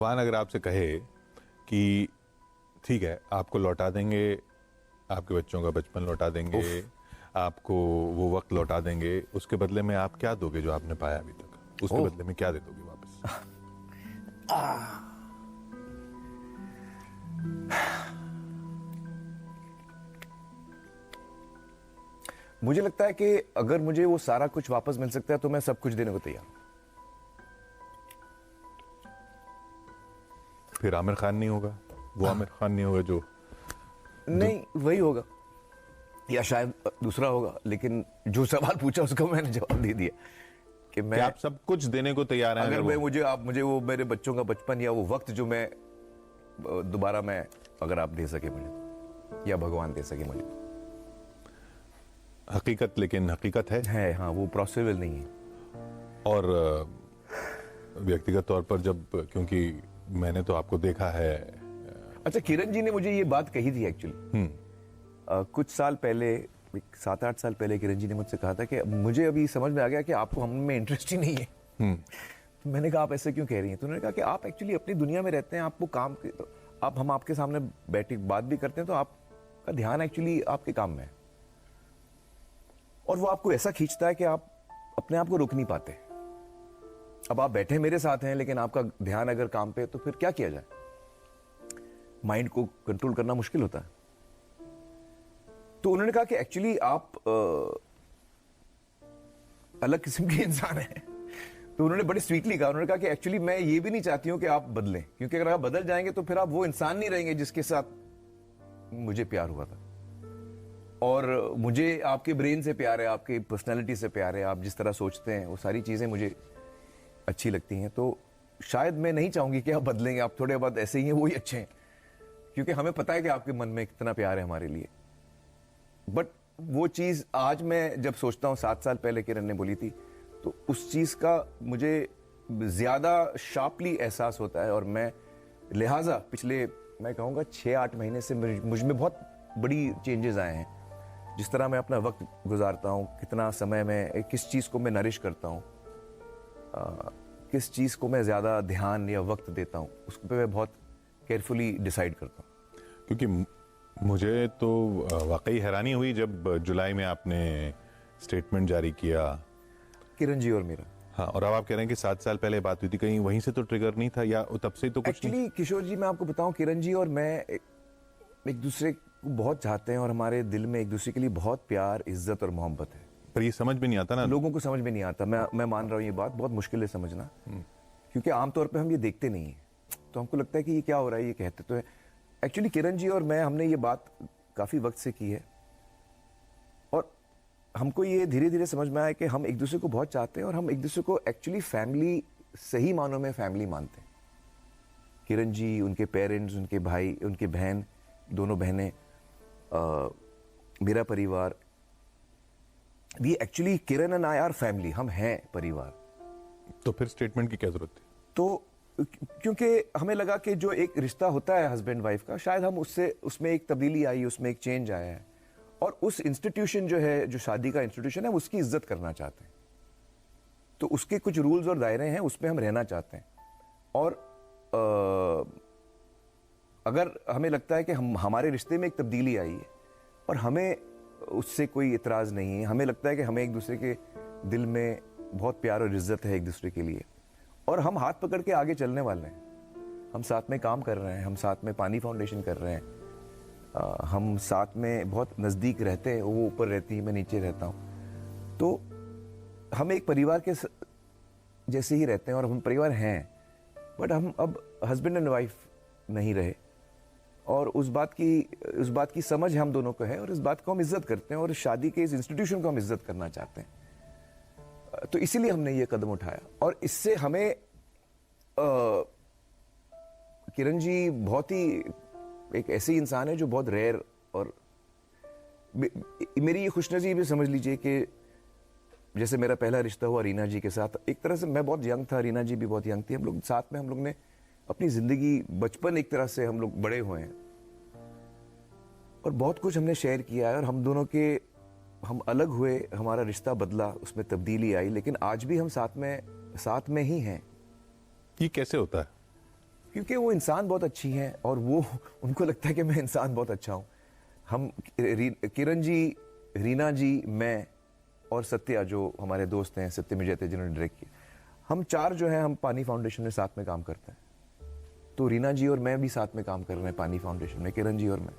भगवान अगर आपसे कहे कि ठीक है आपको लौटा देंगे, आपके बच्चों का बचपन लौटा देंगे, आपको वो वक्त लौटा देंगे, उसके बदले में आप क्या दोगे जो आपने पाया अभी तक? उसके बदले में क्या दे दोगे वापस? मुझे लगता है कि अगर मुझे वो सारा कुछ वापस मिल सकता है तो मैं सब कुछ देने को तैयार हूं। फिर आमिर खान नहीं होगा, वो आमिर खान नहीं होगा जो नहीं, वही होगा या शायद दूसरा होगा, लेकिन जो सवाल पूछा उसका मैंने जवाब दे दिया कि मैं आप सब कुछ देने को तैयार हैं। अगर मुझे वो मेरे बच्चों का बचपन या वो वक्त जो मैं दोबारा मैं अगर आप दे सके मुझे, या भगवान दे सके मुझे। हकीकत, लेकिन हकीकत है हाँ, वो पॉसिबल नहीं है। और व्यक्तिगत तौर पर जब, क्योंकि मैंने तो आपको देखा है। अच्छा, किरण जी ने मुझे ये बात कही थी एक्चुअली कुछ साल पहले, 7-8 साल पहले किरण जी ने मुझसे कहा था कि मुझे अभी समझ में आ गया कि आपको हम में इंटरेस्ट ही नहीं है। तो मैंने कहा आप ऐसे क्यों कह रही हैं? तो उन्होंने कहा कि आप एक्चुअली अपनी दुनिया में रहते हैं, आपको काम तो आप हम आपके सामने बैठी बात भी करते हैं तो आपका ध्यान एक्चुअली आपके काम में है, और वो आपको ऐसा खींचता है कि आप अपने आप को रोक नहीं पाते। अब आप बैठे मेरे साथ हैं लेकिन आपका ध्यान अगर काम पे, तो फिर क्या किया जाए? माइंड को कंट्रोल करना मुश्किल होता है। तो उन्होंने कहा कि एक्चुअली आप अलग किस्म के इंसान हैं। तो उन्होंने बड़ी स्वीटली कहा, उन्होंने कहा कि एक्चुअली मैं ये भी नहीं चाहती हूं कि आप बदलें, क्योंकि अगर आप बदल जाएंगे तो फिर आप वो इंसान नहीं रहेंगे जिसके साथ मुझे प्यार हुआ था। और मुझे आपके ब्रेन से प्यार है, आपकी पर्सनैलिटी से प्यार है, आप जिस तरह सोचते हैं वो सारी चीजें मुझे अच्छी लगती हैं। तो शायद मैं नहीं चाहूंगी कि आप बदलेंगे, आप थोड़े बहुत ऐसे ही हैं, वो ही अच्छे हैं, क्योंकि हमें पता है कि आपके मन में कितना प्यार है हमारे लिए। बट वो चीज आज मैं जब सोचता हूँ, 7 साल पहले किरण ने बोली थी, तो उस चीज का मुझे ज्यादा शार्पली एहसास होता है। और मैं लिहाजा पिछले, मैं कहूँगा 6-8 महीने से मुझ में बहुत बड़ी चेंजेस आए हैं। जिस तरह मैं अपना वक्त गुजारता हूँ, कितना समय मैं किस चीज को मैं नरिश करता हूँ, किस चीज को मैं ज्यादा ध्यान या वक्त देता हूँ, उस पर मैं बहुत केयरफुली डिसाइड करता हूँ। क्योंकि मुझे तो वाकई हैरानी हुई जब जुलाई में आपने स्टेटमेंट जारी किया, किरण जी और मेरा। हाँ, और अब आप कह रहे हैं कि 7 साल पहले बात हुई थी, कहीं वहीं से तो ट्रिगर नहीं था, या तब से तो कुछ एक्चुअली किशोर जी, मैं आपको बताऊं, किरण जी और मैं एक दूसरे को बहुत चाहते हैं, और हमारे दिल में एक दूसरे के लिए बहुत प्यार, इज्जत और मोहब्बत है। पर ये समझ में नहीं आता ना, लोगों को समझ में नहीं आता। मैं मान रहा हूँ ये बात बहुत मुश्किल है समझना, क्योंकि आमतौर पे हम ये देखते नहीं है, तो हमको लगता है कि ये क्या हो रहा है, ये कहते तो है। एक्चुअली किरण जी और मैं, हमने ये बात काफी वक्त से की है, और हमको ये धीरे धीरे समझ में आया कि हम एक दूसरे को बहुत चाहते हैं, और हम एक दूसरे को एक्चुअली फैमिली, सही मानों में फैमिली मानते हैं। किरण जी, उनके पेरेंट्स, उनके भाई, उनके बहन, दोनों बहनें, मेरा परिवार, we actually Kiran and I are family, हम हैं परिवार। तो फिर स्टेटमेंट की क्या जरूरत थी? तो क्योंकि हमें लगा कि जो एक रिश्ता होता है हस्बैंड वाइफ का, शायद हम उसमें एक तब्दीली आई, उसमें एक चेंज आया है, और उस इंस्टीट्यूशन जो है, जो शादी का इंस्टीट्यूशन है, उसकी इज्जत करना चाहते हैं। तो उसके कुछ रूल्स और दायरे हैं, उसमें हम रहना चाहते हैं। और अगर हमें लगता है कि हमारे रिश्ते में एक तब्दीली आई है और हमें उससे कोई इतराज नहीं है, हमें लगता है कि हमें एक दूसरे के दिल में बहुत प्यार और इज्जत है एक दूसरे के लिए, और हम हाथ पकड़ के आगे चलने वाले हैं, हम साथ में काम कर रहे हैं, हम साथ में पानी फाउंडेशन कर रहे हैं, हम साथ में बहुत नज़दीक रहते हैं, वो ऊपर रहती है, मैं नीचे रहता हूँ, तो हम एक परिवार के जैसे ही रहते हैं, और हम परिवार हैं। बट हम अब हस्बैंड एंड वाइफ नहीं रहे, और उस बात की समझ हम दोनों को है, और इस बात को हम इज्जत करते हैं, और शादी के इस इंस्टीट्यूशन को हम इज्जत करना चाहते हैं। तो इसीलिए हमने ये कदम उठाया, और इससे हमें किरण जी बहुत ही एक ऐसी इंसान है जो बहुत रेयर, और मेरी ये खुशनसीबी समझ लीजिए कि जैसे मेरा पहला रिश्ता हुआ रीना जी के साथ, एक तरह से मैं बहुत यंग था, रीना जी भी बहुत यंग थी, हम लोग साथ में, हम लोग ने अपनी जिंदगी, बचपन एक तरह से हम लोग बड़े हुए हैं, और बहुत कुछ हमने शेयर किया है, और हम दोनों के, हम अलग हुए, हमारा रिश्ता बदला, उसमें तब्दीली आई, लेकिन आज भी हम साथ में ही हैं। ये कैसे होता है? क्योंकि वो इंसान बहुत अच्छी हैं और वो उनको लगता है कि मैं इंसान बहुत अच्छा हूं। हम किरण जी, रीना जी, मैं और सत्या जो हमारे दोस्त हैं, सत्यम जयते जिन्होंने डायरेक्ट किया, हम चार जो है हम पानी फाउंडेशन में साथ में काम करते हैं। तो रीना जी और मैं भी साथ में काम कर रहे हैं पानी फाउंडेशन में, किरण जी और मैं।